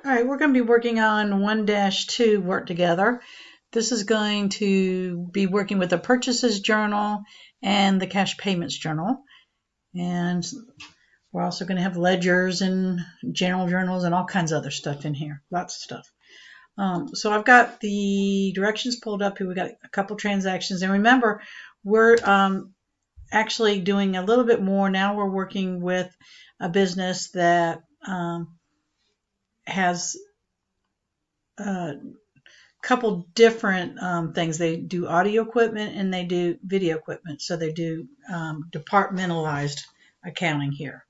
All right, we're going to be working on 1-2 work together. This is going to be working with the purchases journal and the cash payments journal. And we're also going to have ledgers and general journals and all kinds of other stuff in here. Lots of stuff. So I've got the directions pulled up here. We've got a couple transactions. And remember, we're actually doing a little bit more. Now we're working with a business that has a couple different things. They do audio equipment and they do video equipment. So they do departmentalized accounting here.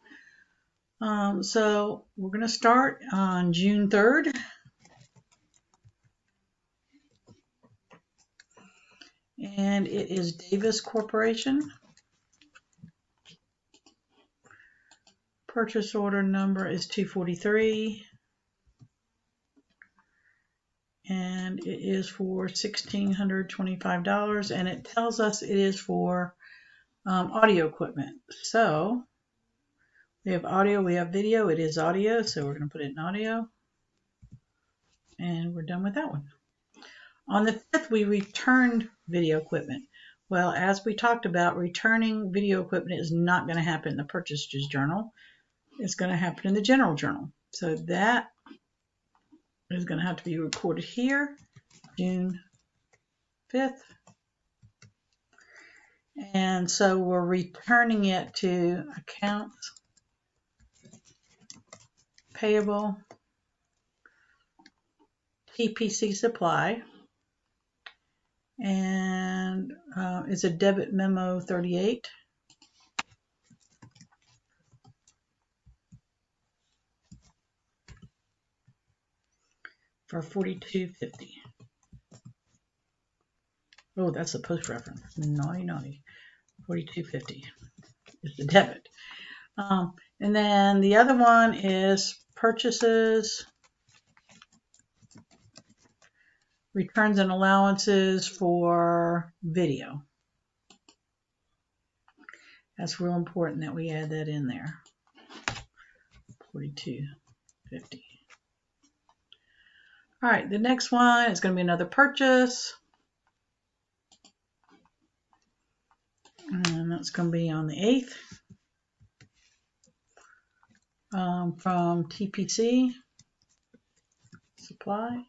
So we're going to start on June 3rd. And it is Davis Corporation. Purchase order number is 243. And it is for $1,625, and it tells us it is for audio equipment. So we have audio, we have video, it is audio, so we're going to put it in audio. And we're done with that one. On the 5th, we returned video equipment. Well, as we talked about, returning video equipment is not going to happen in the purchases journal. It's going to happen in the general journal. So that is going to have to be recorded here, June 5th. And so we're returning it to accounts payable, TPC supply, and it's a debit memo 38. For $42.50. Oh, that's the post reference. Naughty, naughty. $42.50 is the debit. And then the other one is purchases, returns and allowances for video. That's real important that we add that in there. $42.50. All right, the next one is going to be another purchase. And that's going to be on the 8th from TPC Supply.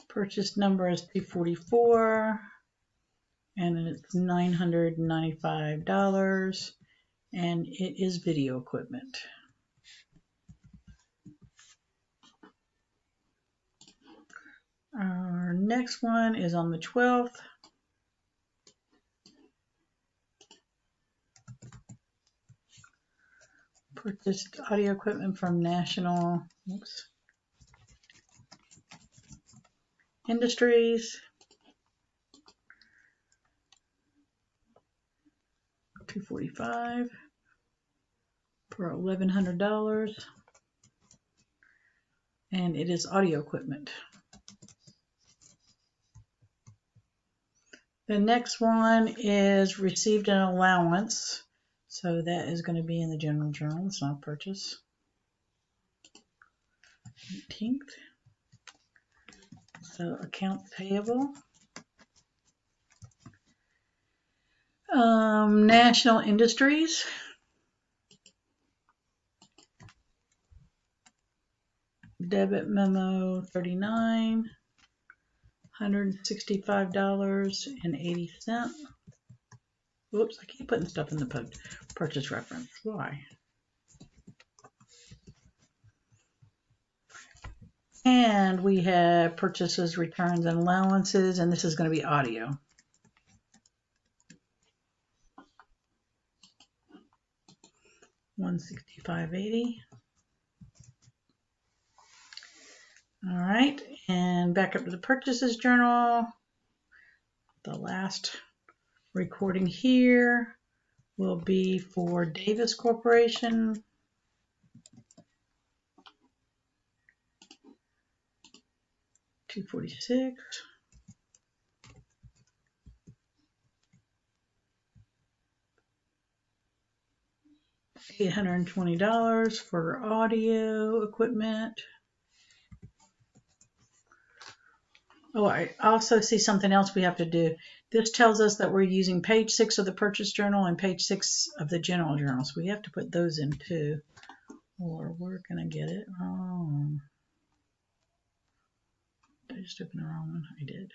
Purchase number is 244 and it's $995 and it is video equipment. Our next one is on the 12th. Purchased audio equipment from National Industries. $245 for $1,100. And it is audio equipment. The next one is received an allowance. So that is going to be in the general journal. It's not purchase. 18th. So accounts payable. National Industries. Debit memo 39. $165.80. Whoops, I keep putting stuff in the purchase reference. Why? And we have purchases, returns, and allowances, and this is going to be audio. $165.80. All right, and back up to the purchases journal. The last recording here will be for Davis Corporation. $246. $820 for audio equipment. Oh, I also see something else we have to do. This tells us that we're using page 6 of the purchase journal and page 6 of the general journal. So we have to put those in too. Or we're going to get it wrong. Did I just open the wrong one? I did.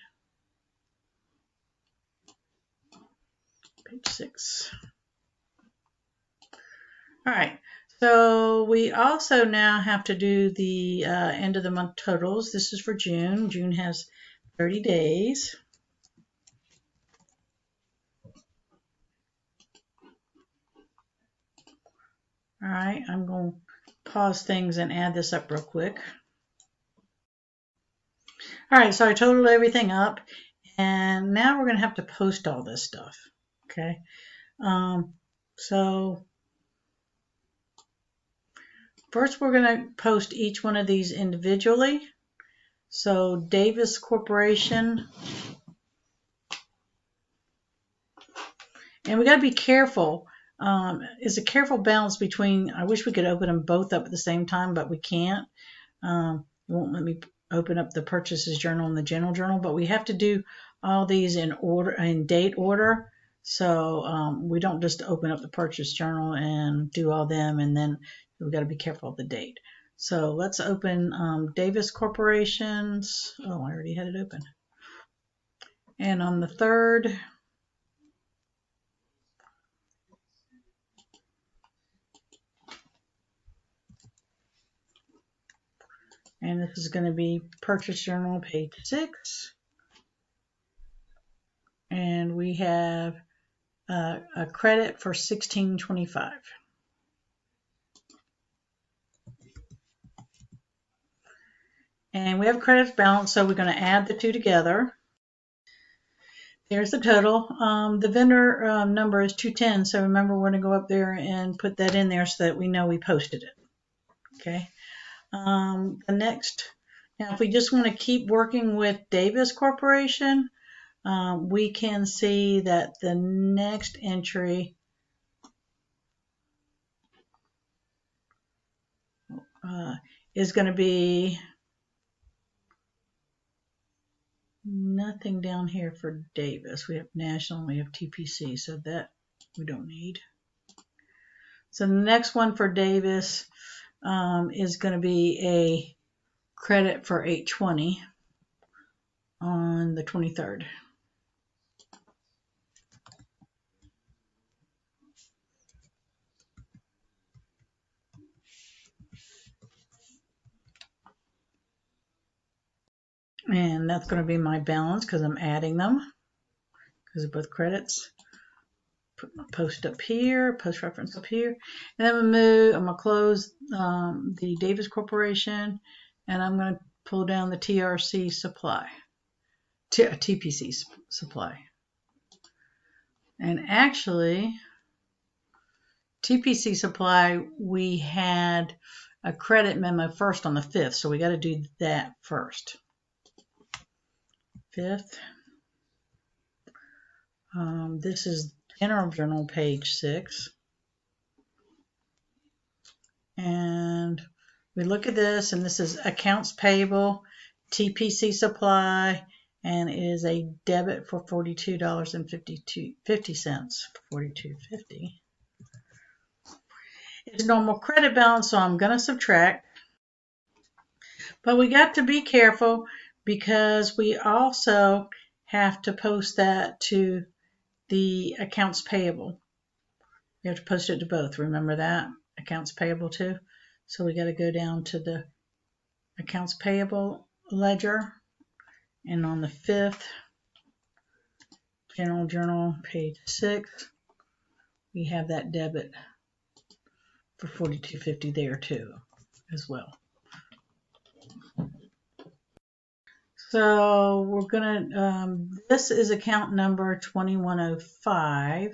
Page 6. All right. So we also now have to do the end of the month totals. This is for June. June has 30 days. All right, I'm going to pause things and add this up real quick. All right, so I totaled everything up, and now we're going to have to post all this stuff. Okay, so first we're going to post each one of these individually. So Davis Corporation, and we got to be careful. It's a careful balance between, I wish we could open them both up at the same time, but we can't. It won't let me open up the purchases journal and the general journal, but we have to do all these in order, in date order. So we don't just open up the purchase journal and do all them, and then we've got to be careful of the date. So let's open Davis Corporation's. Oh, I already had it open. And on the 3rd, and this is going to be purchase journal page 6. And we have a credit for $16.25. And we have a credit balance, so we're going to add the two together. There's the total. The vendor number is 210, so remember we're going to go up there and put that in there so that we know we posted it. Okay. The next, now if we just want to keep working with Davis Corporation, we can see that the next entry is going to be nothing down here for Davis. We have national, we have TPC, so that we don't need. So the next one for Davis is going to be a credit for $820 on the 23rd. And that's going to be my balance because I'm adding them because of both credits. Put my post up here, post reference up here. And then I'm going to close the Davis Corporation, and I'm going to pull down the TRC supply, TPC supply. And actually, TPC supply, we had a credit memo first on the 5th, so we got to do that first. 5th. This is general journal page 6. And we look at this, and this is accounts payable, TPC supply, and it is a debit for $42.50. $42.50. It's normal credit balance, so I'm going to subtract. But we got to be careful because we also have to post that to the accounts payable. We have to post it to both. Remember that? Accounts payable too. So we got to go down to the accounts payable ledger. And on the 5th, general journal, page 6, we have that debit for $42.50 there too, as well. So we're gonna, this is account number 2105,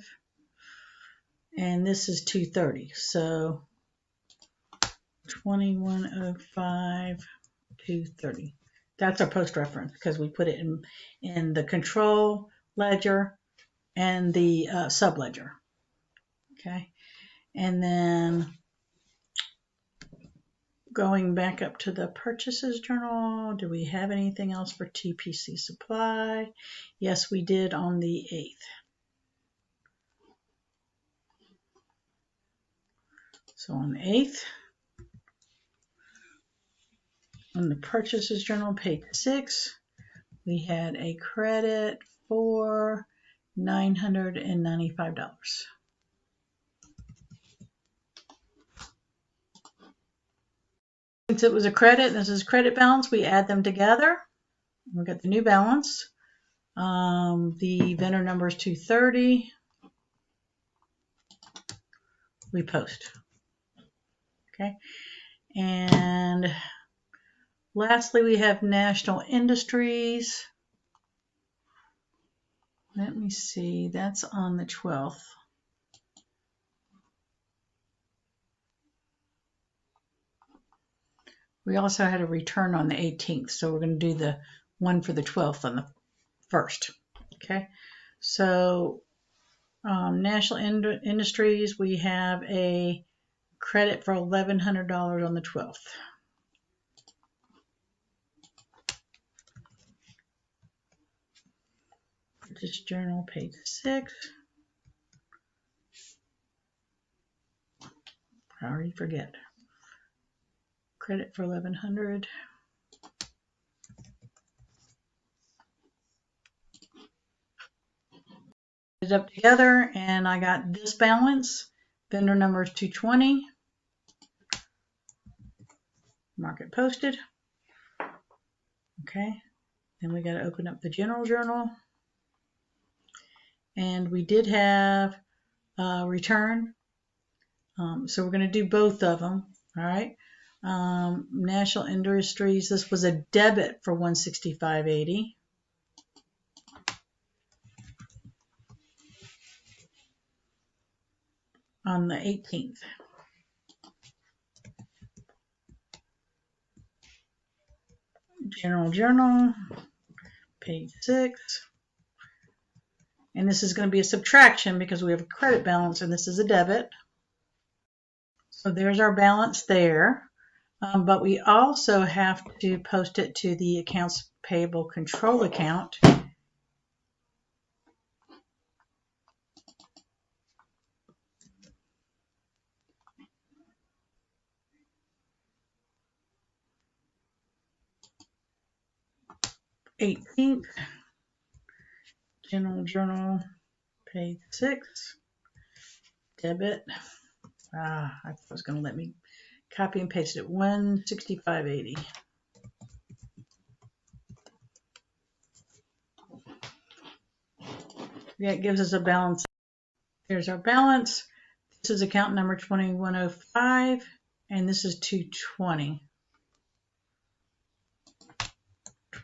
and this is 230. So 2105, 230. That's our post reference because we put it in the control ledger and the sub ledger. Okay. And then going back up to the purchases journal, do we have anything else for TPC Supply? Yes, we did on the 8th. So on the 8th, on the purchases journal, page 6, we had a credit for $995. Since it was a credit, this is credit balance, we add them together. We got the new balance. The vendor number is 230. We post. Okay. And lastly, we have National Industries. Let me see, that's on the 12th. We also had a return on the 18th, so we're going to do the one for the 12th on the 1st. Okay, so National Industries, we have a credit for $1,100 on the 12th. Purchase journal, page 6. I already forget. Credit for $1,100. It up together, and I got this balance. Vendor number is 220. Mark it posted. Okay, then we got to open up the general journal. And we did have a return. So we're going to do both of them. All right. National Industries, this was a debit for $165.80. On the 18th. General journal, page 6. And this is going to be a subtraction because we have a credit balance and this is a debit. So there's our balance there. But we also have to post it to the accounts payable control account. $18th, general journal, page 6, debit. I thought it was going to let me copy and paste it. $165.80. Yeah, it gives us a balance. Here's our balance. This is account number 2105, and this is 220.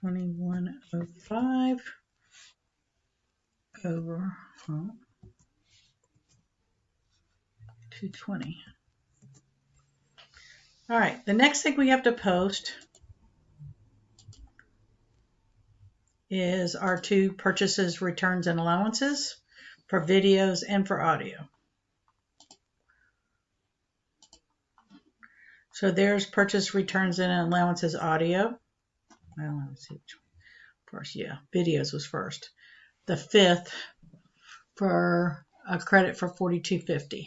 2105 over 220. All right, the next thing we have to post is our 2 purchases, returns, and allowances for videos and for audio. So there's purchase, returns, and allowances audio. Well, let's see which one first. Yeah, videos was first. The 5th for a credit for $42.50.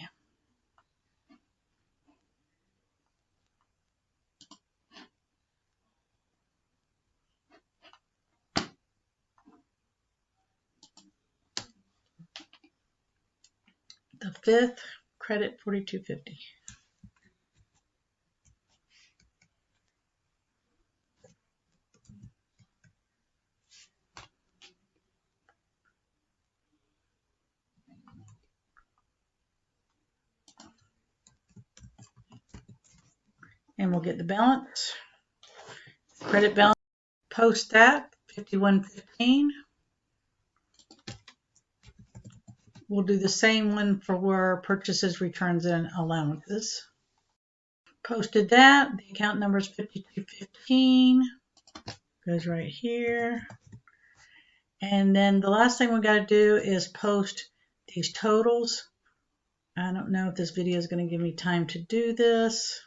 The 5th credit $42.50. And we'll get the balance. Credit balance, post that, $51.15. We'll do the same one for purchases, returns, and allowances. Posted that. The account number is $52.15. Goes right here. And then the last thing we got to do is post these totals I don't know if this video is going to give me time to do this.